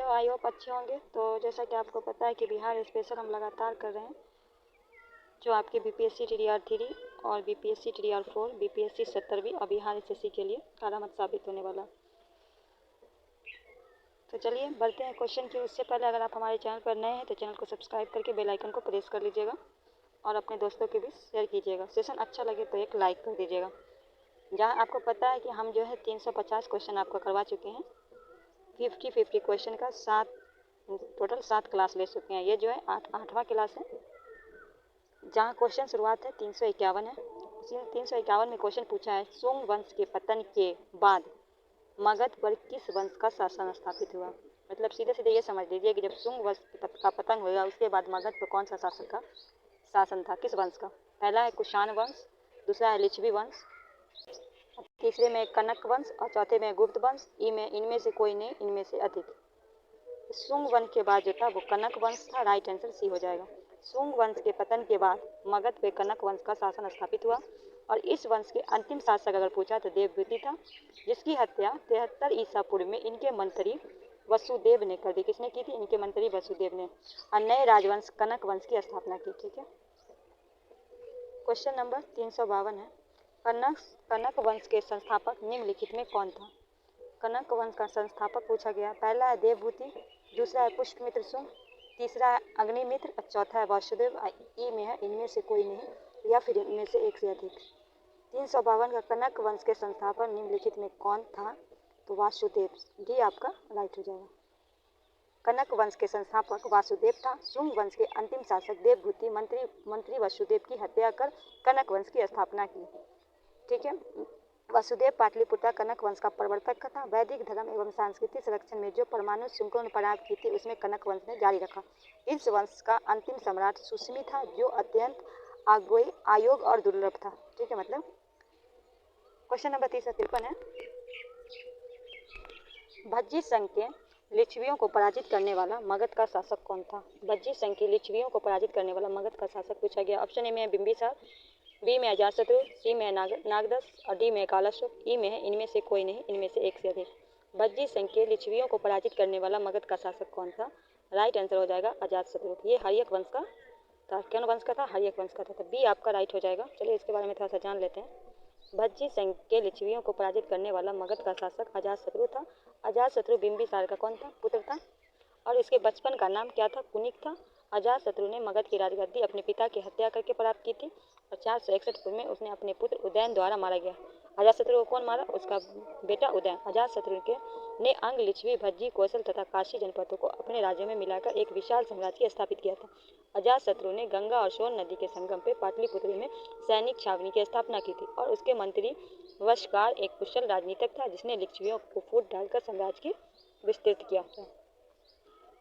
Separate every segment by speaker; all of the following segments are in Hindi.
Speaker 1: हो, आई होप अच्छे होंगे। तो जैसा कि आपको पता है कि बिहार स्पेशल हम लगातार कर रहे हैं, जो आपके बीपीएससी टीडीआर 3 और बीपीएससी टीडीआर 4, बीपीएससी 70वीं और बिहार एसएससी के लिए करामत साबित होने वाला। तो चलिए बढ़ते हैं क्वेश्चन की। उससे पहले अगर आप हमारे चैनल पर नए हैं तो चैनल को सब्सक्राइब करके बेल आइकन को प्रेस कर लीजिएगा और अपने दोस्तों के बीच शेयर कीजिएगा। सेशन अच्छा लगे तो एक लाइक कर दीजिएगा। जहाँ आपको पता है कि हम जो है 350 क्वेश्चन आपको करवा चुके हैं, 50-50 क्वेश्चन का टोटल 7 क्लास ले चुके हैं। ये जो है आठवां क्लास है, जहाँ क्वेश्चन शुरुआत है 351 है। उसी 351 में क्वेश्चन पूछा है, सुंग वंश के पतन के बाद मगध पर किस वंश का शासन स्थापित हुआ। मतलब सीधे सीधे ये समझ लीजिए कि जब सुंग वंश का पतन हुआ उसके बाद मगध पर कौन सा शासक का शासन था, किस वंश का। पहला है कुषाण वंश, दूसरा है लिच्छवी वंश, तीसरे में कनक वंश और चौथे में गुप्त वंश। इनमें से कोई नहीं, इनमें से अधिक। सुंग वंश के बाद जो था वो कनक वंश था। राइट आंसर सी हो जाएगा। सुंग वंश के पतन के बाद मगध पे कनक वंश का शासन स्थापित हुआ और इस वंश के अंतिम शासक अगर पूछा तो देवव्रति था, जिसकी हत्या 73 ईसा पूर्व में इनके मंत्री वसुदेव ने कर दी। किसने की थी? इनके मंत्री वसुदेव ने। और नए राजवंश कनक वंश की स्थापना की। ठीक है, क्वेश्चन नंबर 352 है, कनक वंश के संस्थापक निम्नलिखित में कौन था। कनक वंश का संस्थापक पूछा गया। पहला है देवभूति, दूसरा है पुष्यमित्र सुंग, तीसरा है अग्निमित्र और चौथा है वासुदेव। ई में है, इनमें से कोई नहीं या फिर इनमें से एक से अधिक। 352 का कनक वंश के संस्थापक निम्नलिखित में कौन था, तो वासुदेव। डी आपका राइट हो जाएगा। कनक वंश के संस्थापक वासुदेव था। सुंग वंश के अंतिम शासक देवभूति मंत्री वसुदेव की हत्या कर कनक वंश की स्थापना की। ठीक है, वसुदेव पाटलिपुत्र कनक वंश का प्रवर्तक था। वैदिक धर्म एवं सांस्कृतिक संरक्षण में जो परमाणु शुल्कों ने प्रारंभ की थी उसमें कनक वंश ने जारी रखा। इस वंश का अंतिम सम्राट सुसमी था, जो अत्यंत आग्रही, अयोग्य और दुर्लभ था। ठीक है, मतलब क्वेश्चन नंबर 353 है, भज्जी संघ के लिच्छवियों को पराजित करने वाला मगध का शासक कौन था। भज्जी संघ के लिच्छवियों को पराजित करने वाला मगध का शासक पूछा गया। ऑप्शन ए में है बिंबिसार, बी में अजातशत्रु, सी में नागदस और डी में कालाशोक। ई में है, इनमें से कोई नहीं, इनमें से एक से अधिक। भज्जी संघ के लिच्छवियों को पराजित करने वाला मगध का शासक कौन था। राइट आंसर हो जाएगा अजातशत्रु। ये हर्यक वंश का था। कौन वंश का था? हर्यक वंश का था। तो बी आपका राइट हो जाएगा। चलिए इसके बारे में थोड़ा सा जान लेते हैं। भज्जी संघ के लिच्छवियों को पराजित करने वाला मगध का शासक अजातशत्रु था। अजातशत्रु बिंबिसार का कौन था? पुत्र था और इसके बचपन का नाम क्या था? कुनिक था। अजातशत्रु ने मगध की राजगद्दी अपने पिता की हत्या करके प्राप्त की थी और 461 पूर्व में उसने अपने पुत्र उदयन द्वारा मारा गया। अजातशत्रु को कौन मारा? उसका बेटा उदयन। अजातशत्रु के ने अंग, लिच्छवी, भज्जी, कौशल तथा काशी जनपदों को अपने राज्यों में मिलाकर एक विशाल साम्राज्य स्थापित किया था। अजातशत्रु ने गंगा और सोन नदी के संगम पे पाटलिपुत्र में सैनिक छावनी की स्थापना की थी और उसके मंत्री वशकार एक कुशल राजनीतिक था, जिसने लिच्छवियों को फूट डालकर साम्राज्य की विस्तृत किया था।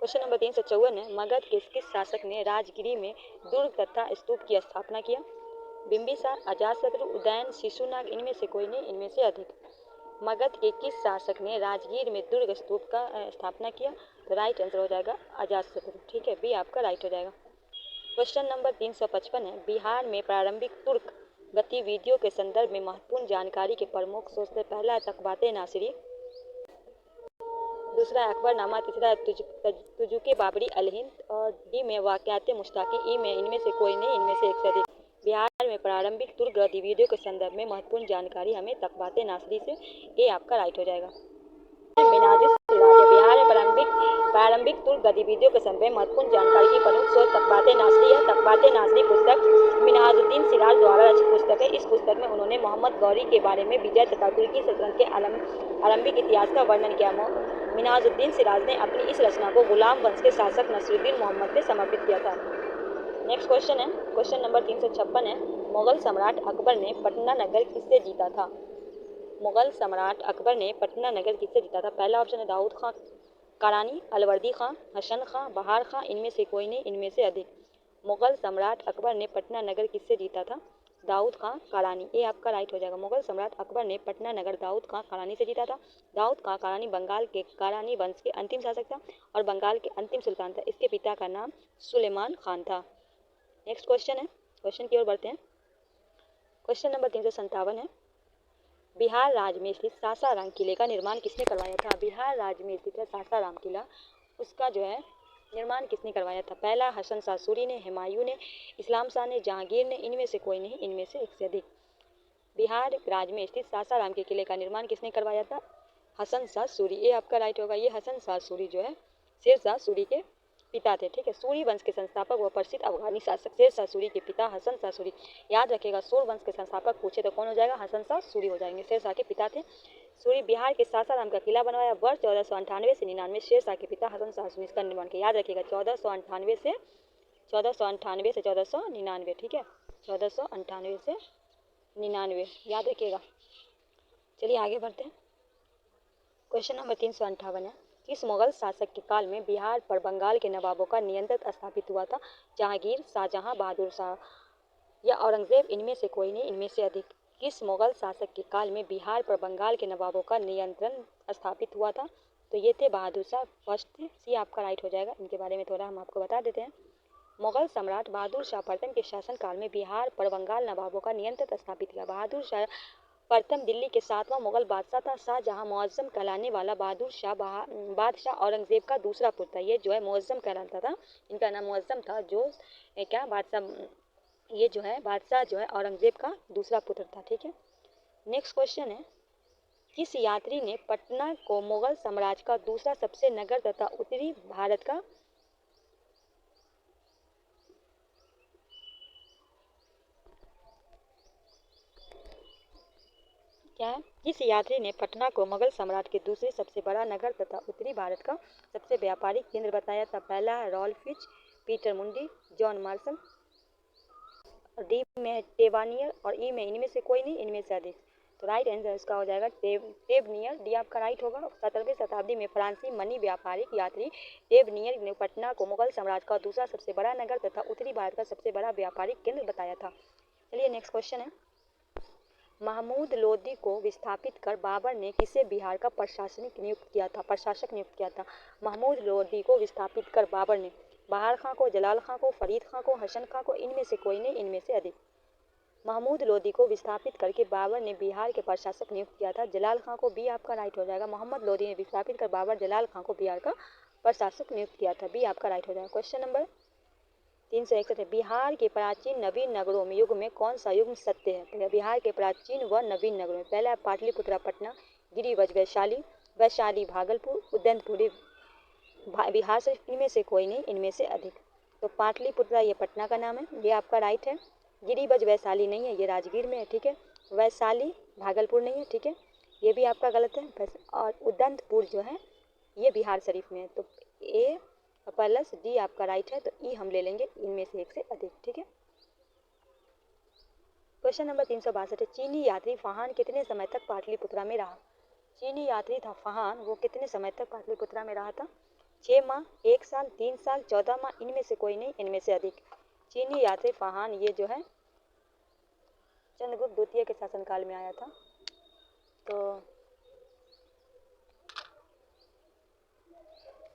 Speaker 1: क्वेश्चन नंबर 354 है, मगध के किस शासक ने राजगिरी में दुर्ग तथा स्तूप की स्थापना किया। बिंबिसार, अजातशत्रु, उदयन, शिशुनाग। इनमें से कोई नहीं, इनमें से अधिक। मगध के किस शासक ने राजगीर में दुर्ग स्तूप का स्थापना किया। तो राइट आंसर हो जाएगा अजातशत्रु। ठीक है, बी आपका राइट हो जाएगा। क्वेश्चन नंबर 355 है, बिहार में प्रारंभिक तुर्क गतिविधियों के संदर्भ में महत्वपूर्ण जानकारी के प्रमुख स्रोत से पहला है तकबाते नासिरी, दूसरा है अकबरनामा, तीसरा है तुजुके बाबरी अल हिंद और डी में वाक़यात मुश्ताकी। ई में इनमें से कोई नहीं, इनमें से एक से अधिक। बिहार में प्रारंभिक तुर्क गतिविधियों के संदर्भ में महत्वपूर्ण जानकारी हमें तकबाते नासिरी से। ए आपका राइट हो जाएगा। मिनाजुस सिराज, बिहार में प्रारंभिक तुर्क गतिविधियों के संदर्भ में महत्वपूर्ण जानकारी की प्रमुख स्रोत तकबाते नासिरी है। तकबाते नासिरी पुस्तक मिनाजुद्दीन सिराज द्वारा रचित पुस्तक है। इस पुस्तक में उन्होंने मोहम्मद गौरी के बारे में विजय तथा तुर्की सल्तनत के आरंभिक इतिहास का वर्णन किया। मिनाजुद्दीन सिराज ने अपनी इस रचना को गुलाम वंश के शासक नसरुद्दीन मोहम्मद में समर्पित किया था। नेक्स्ट क्वेश्चन है, क्वेश्चन नंबर 356 है, मुगल सम्राट अकबर ने पटना नगर किससे जीता था। मुगल सम्राट अकबर ने पटना नगर किससे जीता था। पहला ऑप्शन है दाऊद खां करानी, अलवर्दी खां, हसन खां, बहार खां। इनमें से कोई नहीं, इनमें से अधिक। मुगल सम्राट अकबर ने पटना नगर किससे जीता था। दाऊद खां करानी। ये आपका राइट हो जाएगा। मुगल सम्राट अकबर ने पटना नगर दाऊद खां करानी से जीता था। दाऊद खां करानी बंगाल के करानी वंश के अंतिम शासक था और बंगाल के अंतिम सुल्तान था। इसके पिता का नाम सुलेमान खान था। नेक्स्ट क्वेश्चन है, क्वेश्चन की ओर बढ़ते हैं। क्वेश्चन नंबर 357 है, बिहार राज्य में स्थित सासाराम किले का निर्माण किसने करवाया था। बिहार राज्य में स्थित है सासाराम किला उसका जो है निर्माण किसने करवाया था? पहला हसन शाह सूरी ने, हुमायूं ने, इस्लाम शाह ने, जहांगीर ने, इनमें से कोई नहीं, इनमें से एक से अधिक। बिहार राज्य में स्थित सासाराम के किले का निर्माण किसने करवाया था? हसन शाह सूरी। ये आपका राइट होगा। ये हसन शाह सूरी जो है शेर शाह सूरी के पिता थे। ठीक है, सूरी वंश के संस्थापक व प्रसिद्ध अफगानी शासक शेर शाह सूरी के पिता हसन शाह सूरी। याद रखेगा, सूर वंश के संस्थापक पूछे तो कौन हो जाएगा? हसन शाह सूरी हो जाएंगे। शेर शाह के पिता थे सूरी। बिहार के सासाराम का किला बनवाया वर्ष 1498 से 99। शेर शाह के पिता हसन शाह सूरी इसका निर्माण किया। याद रखिएगा, 1498 से 1499। ठीक है, 1498 से 99 याद रखिएगा। चलिए आगे बढ़ते हैं। क्वेश्चन नंबर 358 है, किस मुगल शासक के काल में बिहार पर बंगाल के नवाबों का नियंत्रण स्थापित हुआ था? जहांगीर, शाहजहां, बहादुर शाह या औरंगजेब? इनमें से कोई नहीं, इनमें से अधिक। किस मुगल शासक के काल में बिहार पर बंगाल के नवाबों का नियंत्रण स्थापित हुआ था? तो ये थे बहादुर शाह फर्स्ट थे। सी आपका राइट हो जाएगा। इनके बारे में थोड़ा हम आपको बता देते हैं। मुगल सम्राट बहादुर शाह प्रथम के शासनकाल में बिहार पर बंगाल नवाबों का नियंत्रण स्थापित किया। बहादुर शाह प्रथम दिल्ली के 7वां मुगल बादशाह था। शाहजहां मुअज्जम कहलाने वाला बहादुर शाह बादशाह औरंगजेब का दूसरा पुत्र था। ये जो है मुअज्जम कहलाता था, इनका नाम मुअज्जम था। जो क्या बादशाह, ये जो है बादशाह जो है औरंगजेब का दूसरा पुत्र था। ठीक है, नेक्स्ट क्वेश्चन है, किस यात्री ने पटना को मुगल साम्राज्य का दूसरा सबसे नगर तथा उत्तरी भारत का क्या है? किस यात्री ने पटना को मुगल सम्राट के दूसरे सबसे बड़ा नगर तथा उत्तरी भारत का सबसे व्यापारिक केंद्र बताया था? पहला है रॉल्फ फिच, पीटर मुंडी, जॉन मार्शल। डी में है टेवानियर और ई में इनमें से कोई नहीं, इनमें से अधिक। तो राइट आंसर इसका हो जाएगा टेवनियर। डी आपका राइट होगा। 17वीं शताब्दी में फ्रांसीसी मनी व्यापारिक यात्री टेवनियर ने पटना को मुगल साम्राज्य का दूसरा सबसे बड़ा नगर तथा उत्तरी भारत का सबसे बड़ा व्यापारिक केंद्र बताया था। चलिए नेक्स्ट क्वेश्चन है, महमूद लोदी को विस्थापित कर बाबर ने किसे बिहार का प्रशासक नियुक्त किया था? महमूद लोदी को विस्थापित कर बाबर ने बहार खां को, जलाल खां को, फरीद खां को, हसन खां को? इनमें से कोई नहीं, इनमें से अधिक। महमूद लोदी को विस्थापित करके बाबर ने बिहार के प्रशासक नियुक्त किया था जलाल खां को। बी आपका राइट हो जाएगा। मोहम्मद लोदी ने विस्थापित कर बाबर जलाल खां को बिहार का प्रशासक नियुक्त किया था। बी आपका राइट हो जाएगा। क्वेश्चन नंबर 361 है, बिहार के प्राचीन नवीन नगरों में युग में कौन सा युग सत्य है? बिहार के प्राचीन व नवीन नगरों में पहला है पाटलिपुत्रा पटना, गिरिवज वैशाली, वैशाली भागलपुर, उदयनपुरी बिहार से। इनमें से कोई नहीं, इनमें से अधिक। तो पाटलिपुत्रा ये पटना का नाम है, ये आपका राइट है। गिरिवज वैशाली नहीं है, ये राजगीर में है। ठीक है, वैशाली भागलपुर नहीं है। ठीक है, ये भी आपका गलत है। और उदयनपुर जो है ये बिहार शरीफ में है। तो ए प्लस डी आपका राइट है। तो ई हम ले लेंगे, इनमें से एक से अधिक। ठीक है, क्वेश्चन नंबर 362 है, चीनी यात्री फहान कितने समय तक पाटलिपुत्रा में रहा? चीनी यात्री था फहान, वो कितने समय तक पाटलिपुत्रा में रहा था? 6 माह, 1 साल, 3 साल, 14 माह? इनमें से कोई नहीं, इनमें से अधिक। चीनी यात्री फहान ये जो है चंद्रगुप्त द्वितीय के शासनकाल में आया था।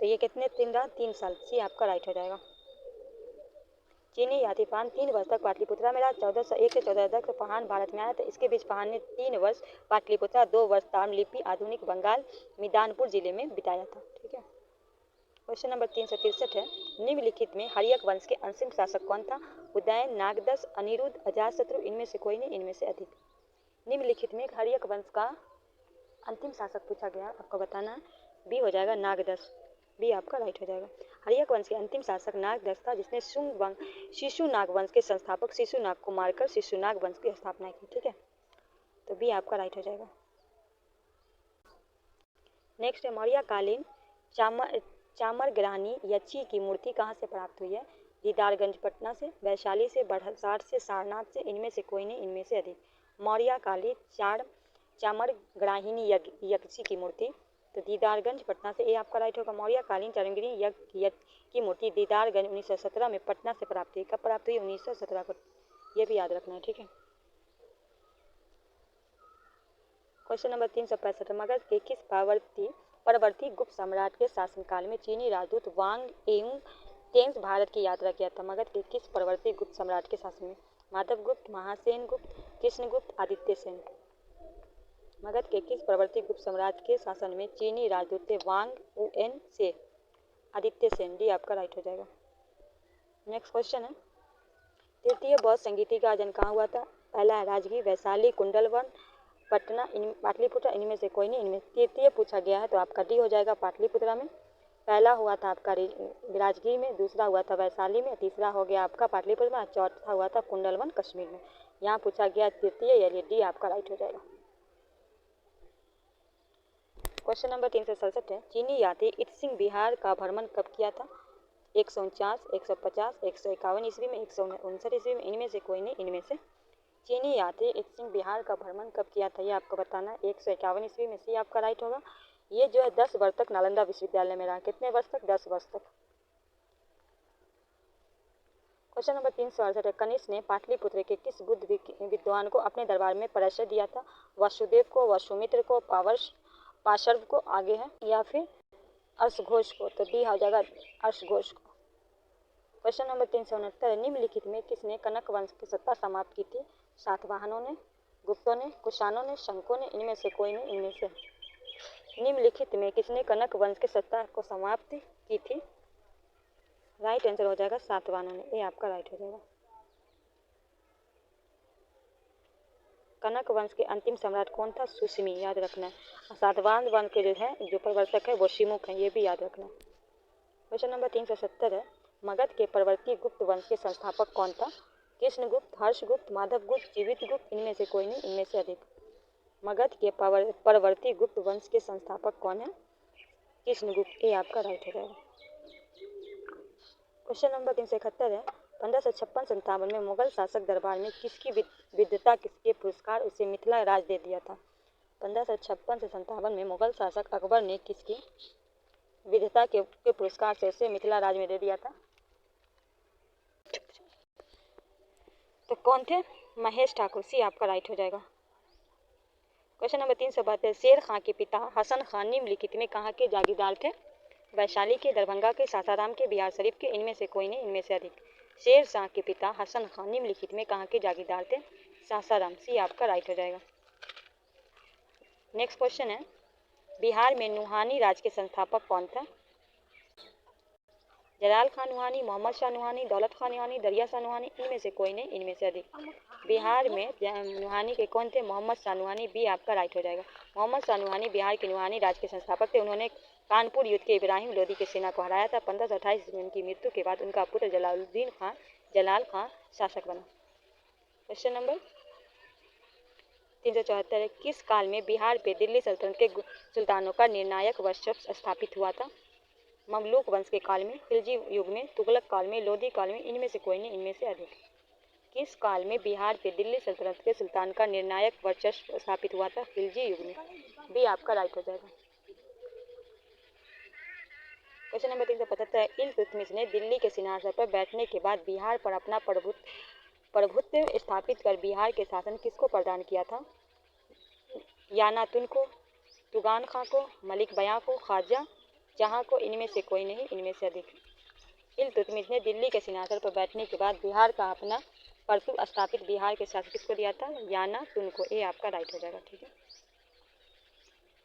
Speaker 1: तो ये कितने दिन रहा? 3 साल। सी आपका राइट हो जाएगा। चीनी यात्री फहान 3 वर्ष तक पाटलिपुत्रा में रहा। 1401 से 1410 तक फहान भारत में आया था। इसके बीच फहान ने 3 वर्ष पाटलिपुत्रा, 2 वर्ष ताम्रलिप्ति आधुनिक बंगाल मिदानपुर जिले में बिताया था। ठीक है, क्वेश्चन नंबर 363 है, निम्नलिखित में हर्यक वंश के अंतिम शासक कौन था? उदयन, नागदस, अनिरुद्ध, अजातशत्रु? इनमें से कोई नहीं, इनमें से अधिक। निम्नलिखित में हर्यक वंश का अंतिम शासक पूछा गया, आपको बताना है। बी हो जाएगा नागदस। बी आपका राइट हो जाएगा। हर्यक वंश के अंतिम शासक नागदस था, जिसने शिशुनाग वंश के संस्थापक शिशुनाग को मारकर शिशुनाग वंश की स्थापना की। ठीक है, तो बी आपका राइट हो जाएगा। नेक्स्ट है, मौर्यकालीन चामरग्रानी यक्षी की मूर्ति कहाँ से प्राप्त हुई है? दीदारगंज पटना से, वैशाली से, बरसाठ से, सारनाथ से? इनमें से कोई नहीं, इनमें से अधिक। मौर्यकालीन चामरग्राहिनी यक्षी की मूर्ति तो दीदारगंज पटना से। ये आपका राइट होगा। मौर्यकालीन चामरग्राहिनी यज्ञ की मूर्ति दीदारगंज 1917 में पटना से प्राप्त हुई। कब प्राप्त हुई? 1917 को। ये भी याद रखना है। ठीक है, क्वेश्चन नंबर 365, मगध के किस परवर्ती गुप्त सम्राट के शासनकाल में चीनी राजदूत वांग एंग तेंस भारत की यात्रा किया था? मगध के किस परवर्ती गुप्त सम्राट के शासन में? माधव गुप्त, महासेन गुप्त, कृष्णगुप्त, आदित्य सेन? मगध के किस परवर्ती गुप्त सम्राट के शासन में चीनी राजदूत थे वांग उएन से? आदित्य सेन, डी आपका राइट हो जाएगा। नेक्स्ट क्वेश्चन है, तृतीय बौद्ध संगीति का जन्म कहाँ हुआ था? पहला है राजगीर, वैशाली, कुंडलवन, पटना, पाटलिपुत्र, इनमें से कोई नहीं। इनमें तृतीय पूछा गया है तो आपका डी हो जाएगा, पाटलिपुत्रा में। पहला हुआ था आपका राजगीर में, दूसरा हुआ था वैशाली में, तीसरा हो गया आपका पाटलिपुत्र में, चौथा हुआ था कुंडलवन कश्मीर में। यहाँ पूछा गया तृतीय, यानी डी आपका राइट हो जाएगा। क्वेश्चन नंबर 367 है, चीनी यात्री इत्सिंग बिहार का भ्रमण कब किया था? 149, 150, 151 ईस्वी में, 159 ईस्वी में, इनमें से कोई नहीं। इनमें से चीनी यात्री इत्सिंग बिहार का भ्रमण कब किया था, ये आपको बताना है। 151 ईस्वी में, सी आपका राइट होगा। ये जो है 10 वर्ष तक नालंदा विश्वविद्यालय में रहा। कितने वर्ष तक? 10 वर्ष तक। क्वेश्चन नंबर 368 है, कनिष्क ने पाटलिपुत्र के किस बुद्ध विद्वान को अपने दरबार में परिचय दिया था? वसुदेव को, वसुमित्र को, पार्श्व को, आगे है, या फिर अर्षघोष को? तो डी हो जाएगा अर्षघोष को। क्वेश्चन नंबर 369 है, निम्नलिखित में किसने कनक वंश की सत्ता समाप्त की थी? सातवाहनों ने, गुप्तों ने, कुषाणों ने, शंकों ने, इनमें से कोई नहीं। इनमें से निम्नलिखित में किसने कनक वंश की सत्ता को समाप्त की थी? राइट आंसर हो जाएगा सातवाहनों ने, ये आपका राइट हो जाएगा। कनक वंश के अंतिम सम्राट कौन था? सुसीमी, याद रखना है। सातवाहन वंश के जो प्रवर्तक है वो शिमुख है, ये भी याद रखना है। क्वेश्चन नंबर 370 है, मगध के परवर्ती गुप्त वंश के संस्थापक कौन था? कृष्णगुप्त, हर्षगुप्त, माधवगुप्त, जीवितगुप्त, इनमें से कोई नहीं। इनमें से अधिक। मगध के परवर्ती गुप्त वंश के संस्थापक कौन है? कृष्णगुप्त, ये आपका राइट हो जाएगा। क्वेश्चन नंबर 371 है, 1556-57 में मुगल शासक दरबार में किसकी विद्वता किसके पुरस्कार उसे मिथिला राज दे दिया था? 1556 से 57 में मुगल शासक अकबर ने किसकी विद्वता के पुरस्कार से उसे मिथिला राज में दे दिया था? तो कौन थे? महेश ठाकुर, सी आपका राइट हो जाएगा। क्वेश्चन नंबर 372, शेर खां के पिता हसन खान निम्नलिखित में कहाँ के जागीरदार थे? वैशाली के, दरभंगा के, सासाराम के, बिहार शरीफ के, इनमें से कोई नहीं। इनमें से अधिक। शेर शाह के पिता हसन खान निम्नलिखित में कहाँ के जागीरदार थे? सासाराम, सी आपका राइट हो जाएगा। नेक्स्ट क्वेश्चन है, बिहार में नुहानी राज के संस्थापक कौन था? जलाल खान नुहानी, मोहम्मद शाह नुहानी, दौलत खान नुहानी, दरिया शाह नुहानी, इनमें से कोई नहीं। इनमें से अधिक। बिहार में नुहानी के कौन थे? मोहम्मद शाह नुहानी, बी आपका राइट हो जाएगा। मोहम्मद शाह नुहानी बिहार के नुहानी राज के संस्थापक थे। उन्होंने कानपुर युद्ध के इब्राहिम लोदी की सेना को हराया था। 1528 में उनकी मृत्यु के बाद उनका पुत्र जलाल खान शासक बना। क्वेश्चन नंबर 374 है, किस काल में बिहार पे दिल्ली सल्तनत के सुल्तानों का निर्णायक वर्चस्व स्थापित हुआ था? ममलूक वंश के काल में, खिलजी युग में, तुगलक काल में, लोधी काल में, इनमें से कोई नहीं। इनमें से अधिक। किस काल में बिहार पे दिल्ली सल्तनत के सुल्तान का निर्णायक वर्चस्व स्थापित हुआ था? खिलजी युग में, भी आपका राइट हो जाएगा। क्वेश्चन नंबर 375, इल्तुतमिश ने दिल्ली के सिंहासन पर बैठने के बाद बिहार पर अपना प्रभुत्व स्थापित कर बिहार के शासन किसको प्रदान किया था? यानातुन को, तुगान खां को, मलिक बयां को, ख्वाजा जहां को, इनमें से कोई नहीं। इनमें से अधिक। इल्तुतमिश ने दिल्ली के सिंहासन पर बैठने के बाद बिहार का अपना प्रभुत्व स्थापित बिहार के शासक किसको दिया था? यानातुन को, ये आपका राइट हो जाएगा। ठीक है।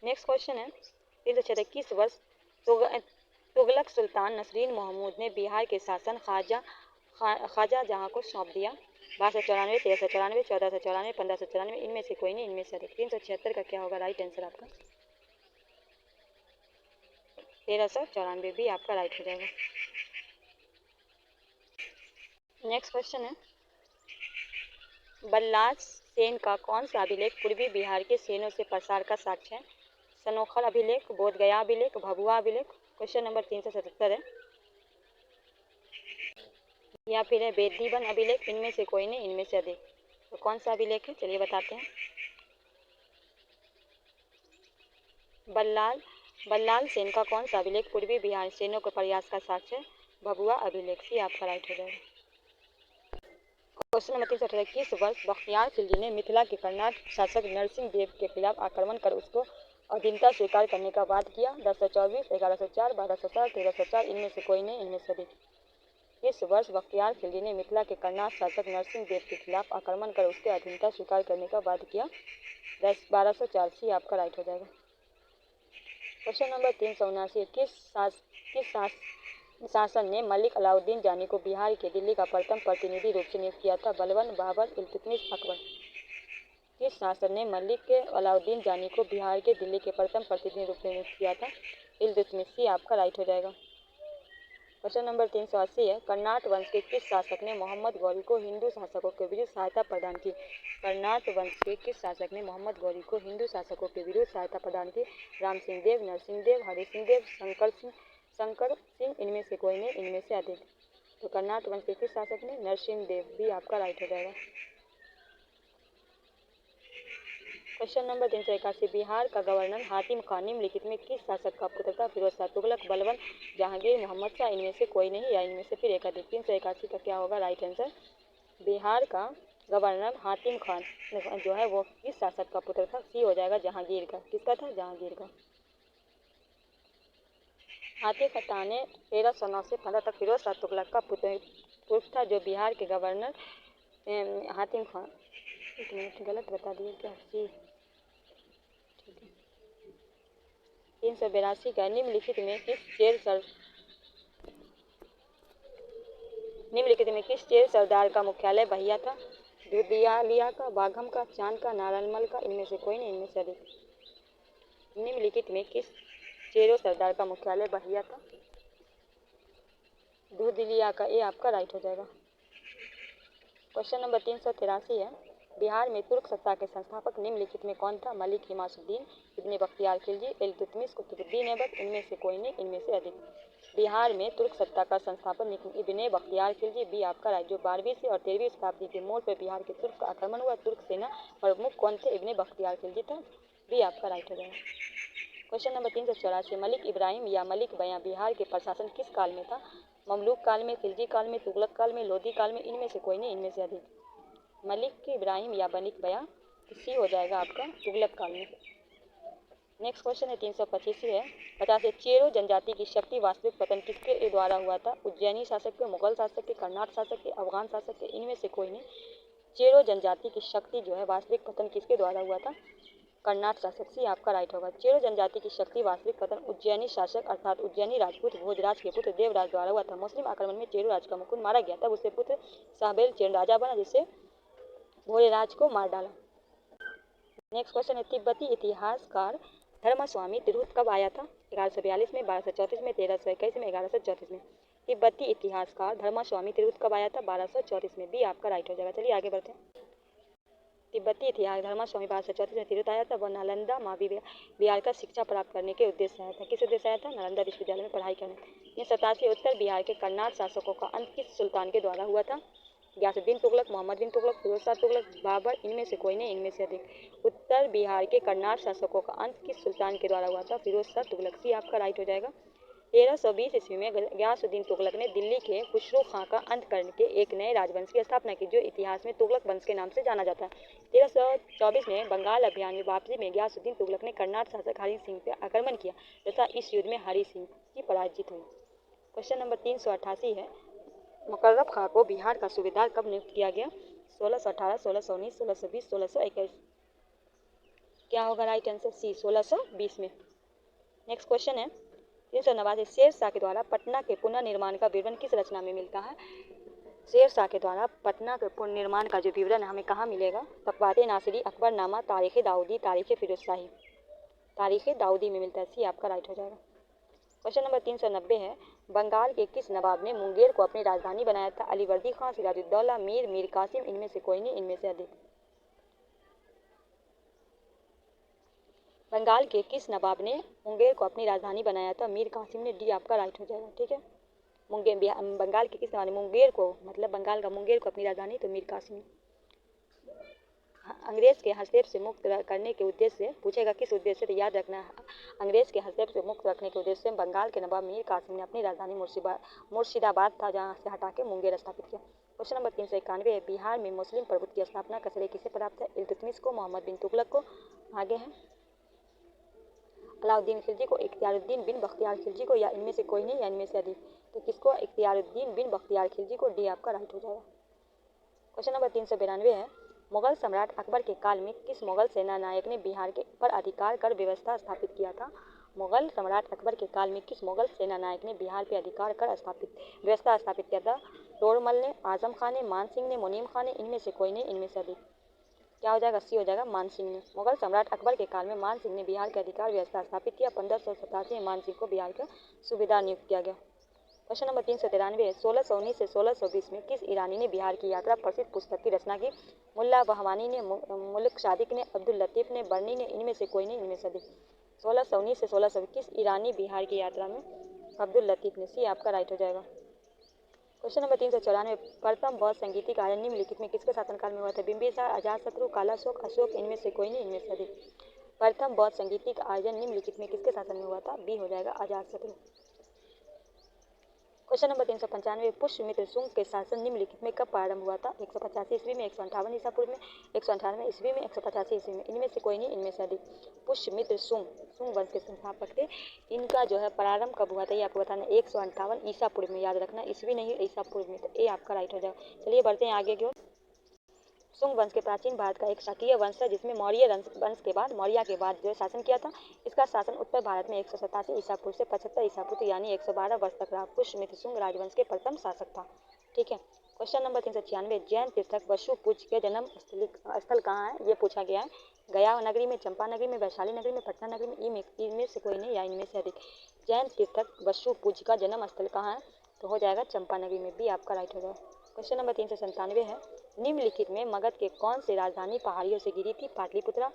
Speaker 1: नेक्स्ट क्वेश्चन है, 336 वर्ष तुगलक सुल्तान नसरीन महमूद ने बिहार के शासन ख्वाजा जहां को सौंप दिया? 1294, 1394, 1494, 1594, इनमें से कोई नहीं। इनमें से अधिक। 376 का क्या होगा राइट आंसर आपका? 1394 भी आपका राइट हो जाएगा। नेक्स्ट क्वेश्चन है, बल्लाल सेन का कौन सा अभिलेख पूर्वी बिहार के सेनों से प्रसार का साक्ष्य है? सनोखल अभिलेख, बोधगया अभिलेख, भभुआ अभिलेख। क्वेश्चन नंबर 377 है, या फिर है बेदीवन अभिलेख, इनमें से कोई नहीं। इनमें से अधिक। तो कौन सा अभिलेख है? चलिए बताते हैं। बल्लाल सेन का कौन सा अभिलेख पूर्वी बिहार सेनों के प्रयास का साक्ष्य है? भभुआ अभिलेख, सी आपका राइट हो जाएगा। क्वेश्चन नंबर 318, किस वर्ष बख्तियार खिलजी ने मिथिला के कर्नाटक शासक नरसिंह देव के खिलाफ आक्रमण कर उसको अधीनता स्वीकार करने का वाद किया? 1024, 1104, 1207, 1304, इनमें से कोई नहीं। इनमें से अधिक। किस वर्ष बख्तियार खिलजी ने मिथिला के कर्नाटक शासक नरसिंह देव के खिलाफ आक्रमण कर उसके अधीनता स्वीकार करने का वाद किया? 1204, सी आपका राइट हो जाएगा। क्वेश्चन नंबर 379, किस शासन ने मलिक अलाउद्दीन जानी को बिहार के दिल्ली का प्रथम प्रतिनिधि रूप से नियुक्त किया था? बलबन, बाबर, इल्तुतमिश, अकबर। किस शासक ने मलिक अलाउद्दीन जानी को बिहार के दिल्ली के प्रथम प्रतिनिधि रूप से नियुक्त किया था? इल्तुतमिश। सी आपका राइट हो जाएगा। क्वेश्चन नंबर 380 है, कर्नाट वंश के किस शासक ने मोहम्मद गौरी को हिंदू शासकों के विरुद्ध सहायता प्रदान की? कर्नाट वंश के किस शासक ने मोहम्मद गौरी को हिंदू शासकों के विरुद्ध सहायता प्रदान की? राम सिंह देव, नरसिंह देव, हरि सिंह देव, शंकर सिंह, इनमें से कोई नहीं, इनमें से अधिक। तो कर्नाट वंश के किस शासक ने? नरसिंह देव। भी आपका राइट हो जाएगा। क्वेश्चन नंबर 381, बिहार का गवर्नर हातिम खान निम्नलिखित में किस शासक का पुत्र था? फिरोज शाह तुगलक, बलबन, जहांगीर, मोहम्मद शाह, इनमें से कोई नहीं या इनमें से फिर एक अधिक। 381 का क्या होगा राइट आंसर? बिहार का गवर्नर हातिम खान जो है वो किस शासक का पुत्र था? सी हो जाएगा जहांगीर का। किसका था? जहांगीर का। हातिम खान ने 1309 से 15 तक फिरोज शाह तुगलक का पुत्र था, जो बिहार के गवर्नर हातिम खान। एक मिनट, गलत बता दिए क्या? सी। 382 का निम्नलिखित में किस चेर सरदार का मुख्यालय बहिया था? दुधियालिया का, बाघम का, चांद का, नारायणमल का, इनमें से कोई नहीं, इनमें से अधिक। निम्नलिखित में किस चेरो सरदार का मुख्यालय बहिया था? दुधिलिया का। ये आपका राइट हो जाएगा। क्वेश्चन नंबर 383 है, बिहार में तुर्क सत्ता के संस्थापक निम्नलिखित में कौन था? मलिक हिमासुद्दीन, इब्ने बख्तियार खिलजी, इल्तुतमिश, कुतुबुद्दीन ऐबक, इनमें से कोई नहीं, इनमें से अधिक। बिहार में तुर्क सत्ता का संस्थापक इब्ने बख्तियार खिलजी। भी आपका राइट। जो 12वीं से और 13वीं शताब्दी के मोड़ पर बिहार के तुर्क का आक्रमण हुआ, तुर्क सेना प्रमुख कौन थे? इब्ने बख्तियार खिलजी था। भी आपका राइट हो जाएगा। क्वेश्चन नंबर 384, मलिक इब्राहिम या मलिक बयां बिहार के प्रशासन किस काल में था? ममलूक काल में, खिलजी काल में, तुगलक काल में, लोधी काल में, इनमें से कोई नहीं, इनमें से अधिक। मलिक इब्राहिम या मलिक बयां, सी हो जाएगा आपका तुगलक काल में। नेक्स्ट क्वेश्चन है 325 है, 50 है, चेरो जनजाति की शक्ति वास्तविक पतन किसके द्वारा हुआ था? उज्जैनी शासक के, मुगल शासक के, कर्नाट शासक के, अफगान शासक के, इनमें से कोई नहीं। चेरो जनजाति की शक्ति जो है वास्तविक पतन किसके द्वारा हुआ था? कर्नाट शासक। सी आपका राइट होगा। चेरो जनजाति की शक्ति वास्तविक पतन उज्जैनी शासक अर्थात उज्जैनी राजपूत भोजराज के पुत्र देवराज द्वारा हुआ था। मुस्लिम आक्रमण में चेरो राज का मुकुंद मारा गया, तब उससे पुत्र साहबेल चेन राजा बना, जिससे भोजराज को मार डाला। नेक्स्ट क्वेश्चन है, तिब्बती इतिहासकार धर्मस्वामी तिरहुत कब आया था? 1142 में, 1234 में, 1321 में, 1134 में। तिब्बती इतिहासकार धर्मस्वामी तिरहुत कब आया था? 1234 में। भी आपका राइट हो जाएगा। चलिए आगे बढ़ते हैं। तिब्बती इतिहास धर्मस्वामी 1234 में तिरहुत आया था। वह नालंदा बिहार का शिक्षा प्राप्त करने के उद्देश्य से आया था। किस उद्देश्य आया था? नालंदा विश्वविद्यालय में पढ़ाई करने। 387 उत्तर बिहार के कर्नाट शासकों का अंत किस सुल्तान के द्वारा हुआ था? गयासुद्दीन तुगलक, मोहम्मद बिन तुगलक, फिरोज शाह तुगलक, बाबर, इनमें से कोई नहीं, इनमें से अधिक। उत्तर बिहार के कर्नाट शासकों का अंत किस सुल्तान के द्वारा हुआ था? फिरोज शाह तुगलक। सी आपका राइट हो जाएगा। 1320 ईस्वी में गयासुद्दीन तुगलक ने दिल्ली के खुसरो खां का अंत करके एक नए राजवंश की स्थापना की, जो इतिहास में तुगलक वंश के नाम से जाना जाता है। 1324 में बंगाल अभियान में वापसी में गयासुद्दीन तुगलक ने कर्नाट शासक हरि सिंह पर आक्रमण किया तथा इस युद्ध में हरि सिंह की पराजित हुई। क्वेश्चन नंबर 388 है, मुकर्रब खां को बिहार का सूबेदार कब नियुक्त किया गया? 1618, 1619, 1620, 1621। क्या होगा राइट आंसर? सी 1620 में। नेक्स्ट क्वेश्चन है 389, शेर शाह के द्वारा पटना के पुनर्निर्माण का विवरण किस रचना में मिलता है? शेर शाह के द्वारा पटना के पुनर्निर्माण का जो विवरण हमें कहाँ मिलेगा? तकवाते नासिरी, अकबरनामा, तारीख दाऊदी, तारीख फिरोज शाही। तारीख दाऊदी में मिलता है। सी आपका राइट हो जाएगा। क्वेश्चन नंबर 390 है, बंगाल के किस नवाब ने मुंगेर को अपनी राजधानी बनाया था? अलीवर्दी खां, सिराजुद्दौला, मीर कासिम, इनमें से कोई नहीं, इनमें से अधिक। बंगाल के किस नवाब ने मुंगेर को अपनी राजधानी बनाया था? मीर कासिम ने। डी आपका राइट हो जाएगा। ठीक है, बंगाल के किस नवाब ने मुंगेर को, मतलब बंगाल का मुंगेर को अपनी राजधानी, तो मीर कासिम ने। अंग्रेज के हस्तक्षेप से मुक्त करने के उद्देश्य से पूछेगा, किस उद्देश्य से? तो याद रखना है, अंग्रेज के हस्तक्षेप से मुक्त रखने के उद्देश्य से बंगाल के नवाब मीर कासिम ने अपनी राजधानी मुर्शिदाबाद था, जहाँ से हटा के मुंगेर स्थापित किया। क्वेश्चन नंबर 391 है, बिहार में मुस्लिम प्रभुत्व की स्थापना का श्रेय किसे प्राप्त है? इल्तुतमिश को, मोहम्मद बिन तुगलक को, आगे है अलाउद्दीन खिलजी को, इख्तियारुद्दीन बिन बख्तियार खिलजी को, या इनमें से कोई नहीं, या इनमें से अधिक। तो किसको? इख्तियारुद्दीन बिन बख्तियार खिलजी को। डी आपका राइट हो जाएगा। क्वेश्चन नंबर 392 है, मुगल सम्राट अकबर के काल में किस मुगल सेना नायक ने बिहार के पर अधिकार कर व्यवस्था स्थापित किया था? मुगल सम्राट अकबर के काल में किस मुगल सेना नायक ने बिहार पे अधिकार कर व्यवस्था स्थापित किया था? तोड़मल ने, आजम खान ने, मान सिंह ने, मुनीम खान ने, इनमें से कोई नहीं, इनमें से अधिक। क्या हो जाएगा? सी हो जाएगा, मान सिंह ने। मुगल सम्राट अकबर के काल में मान सिंह ने बिहार के अधिकार व्यवस्था स्थापित किया। 1587 में मान सिंह को बिहार का सूबेदार नियुक्त किया गया। क्वेश्चन नंबर 393 1619 से 1620 में किस ईरानी ने बिहार की यात्रा प्रसिद्ध पुस्तक की रचना की? मुल्ला बहवानी ने, मुल्क सादिक ने, अब्दुल लतीफ ने, बर्नी ने, इनमें से कोई नहीं, इनमें से अधिक। 1619 से 1620 किस ईरानी बिहार की यात्रा में? अब्दुल लतीफ ने। सी आपका राइट हो जाएगा। क्वेश्चन नंबर 394 प्रथम बौद्ध संगीतिक आयोजन निम्नलिखित में किसके शासनकाल में हुआ था? बिंबिसार, अजातशत्रु, कालाशोक, अशोक, इनमें से कोई नहीं, इनमें से अधिक। प्रथम बौद्ध संगीतिक आयोजन निम्नलिखित में किसके शासन में हुआ था? बी हो जाएगा, अजातशत्रु। क्वेश्चन नंबर 395 पुष्यमित्र शुंग के शासन निम्नलिखित में कब प्रारंभ हुआ था? 185 ईस्वी में, 158 ईसा पूर्व में, 198 ईस्वी में, 185 ईस्वी में, इनमें से कोई नहीं, इनमें से अधिक। पुष्यमित्र शुंग वंश के संस्थापक थे। इनका जो है प्रारंभ कब हुआ था ये आपको बताना। 158 ईसा पूर्व में, याद रखना, ईस्वी नहीं, ईसा पूर्व में। तो ए आपका राइट हो जाएगा। चलिए बढ़ते हैं आगे की ओर। शुंग वंश के प्राचीन भारत का एक शाकीय वंश है जिसमें मौर्य वंश के बाद जो शासन किया था। इसका शासन उत्तर भारत में 187 ईसा पूर्व से 75 ईसा पूर्व यानी 112 वर्ष तक रहा। पुष्यमित्र शुंग राजवंश के प्रथम शासक था। ठीक है। क्वेश्चन नंबर 396 जैन तीर्थक वसुपूज्य के जन्म स्थल कहाँ है? ये पूछा गया है। गया नगरी में, चंपा नगरी में, वैशाली नगरी में, पटना नगरी में, इनमें से कोई नहीं या इनमें से अधिक। जैन तीर्थक वसुपूज्य का जन्म स्थल कहाँ है? तो हो जाएगा चंपा नगरी में। बी आपका राइट हो जाएगा। क्वेश्चन नंबर 397 है निम्नलिखित में मगध के कौन सी राजधानी पहाड़ियों से गिरी थी? पाटलिपुत्रा,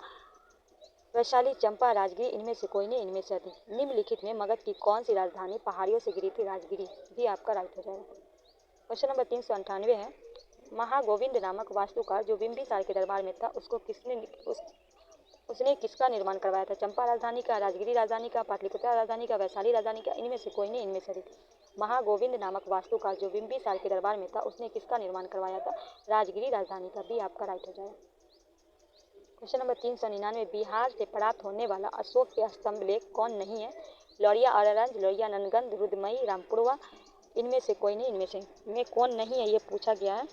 Speaker 1: वैशाली, चंपा, राजगिरी, इनमें से कोई नहीं, इनमें से अधिक। निम्नलिखित में मगध की कौन सी राजधानी पहाड़ियों से गिरी थी? राजगिरी। भी आपका राइट हो जाएगा। क्वेश्चन नंबर 398 है महागोविंद नामक वास्तुकार जो बिंबिसार के दरबार में था उसने किसका निर्माण करवाया था? चंपा राजधानी का, राजगिरी राजधानी का, पाटलिपुत्रा राजधानी का, वैशाली राजधानी का, इनमें से कोई नहीं, इनमें से अधिक। महागोविंद नामक वास्तुकार जो बिंबिसार के दरबार में था उसने किसका निर्माण करवाया था? राजगिरी राजधानी का। भी आपका राइट हो जाएगा। क्वेश्चन नंबर 399 बिहार से प्राप्त होने वाला अशोक के स्तंभ लेख कौन नहीं है? लौरिया अररंज, लौरिया ननगंध, रुद्रमयी, रामपुरवा, इनमें से कोई नहीं, इनमें से में कौन नहीं है ये पूछा गया है।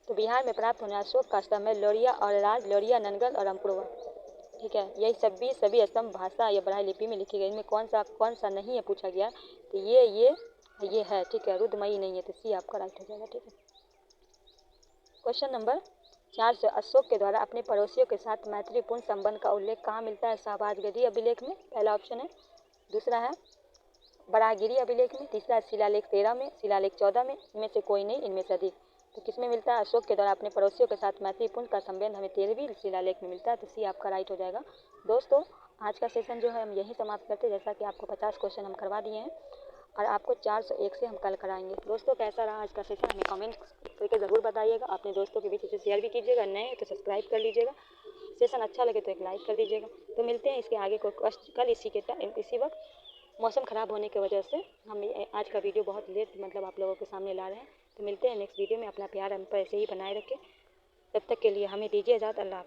Speaker 1: तो बिहार में प्राप्त होने अशोक का स्तंभ है लौरिया अरराज, लौरिया ननगंध और रामपुरवा। ठीक है। यही सभी स्तंभ भाषा या ब्राह्मी लिपि में लिखे गए। इनमें कौन सा नहीं है पूछा गया। तो ये है। ठीक है। रुद्रमयी नहीं है। तो सी आपका राइट हो जाएगा। ठीक है। क्वेश्चन नंबर 400 अशोक के द्वारा अपने पड़ोसियों के साथ मैत्रीपूर्ण संबंध का उल्लेख कहाँ मिलता है? शाहबाजगढ़ी अभिलेख में, पहला ऑप्शन है। दूसरा है बराहगिरी अभिलेख में। तीसरा है शिलालेख 13 में, शिलालेख 14 में, इनमें से कोई नहीं, इनमें से अधिक। तो किसमें मिलता है? अशोक के द्वारा अपने पड़ोसियों के साथ मैत्रीपूर्ण का संबंध हमें 13वीं शिलालेख में मिलता है। तो सी आपका राइट हो जाएगा। दोस्तों आज का सेशन जो है हम यहीं समाप्त करते हैं। जैसा कि आपको 50 क्वेश्चन हम करवा दिए हैं और आपको 401 से हम कल कराएंगे। दोस्तों कैसा रहा आज का सेशन हमें कमेंट करके ज़रूर बताइएगा। अपने दोस्तों के बीच इसे शेयर भी कीजिएगा। नए तो सब्सक्राइब कर लीजिएगा। सेशन अच्छा लगे तो एक लाइक कर दीजिएगा। तो मिलते हैं इसके आगे को कल इसी वक्त। मौसम ख़राब होने की वजह से हम आज का वीडियो बहुत लेट आप लोगों के सामने ला रहे हैं। तो मिलते हैं नेक्स्ट वीडियो में। अपना प्यार हम पर ऐसे ही बनाए रखें। तब तक के लिए हमें दीजिए इजाज़त। अल्लाह।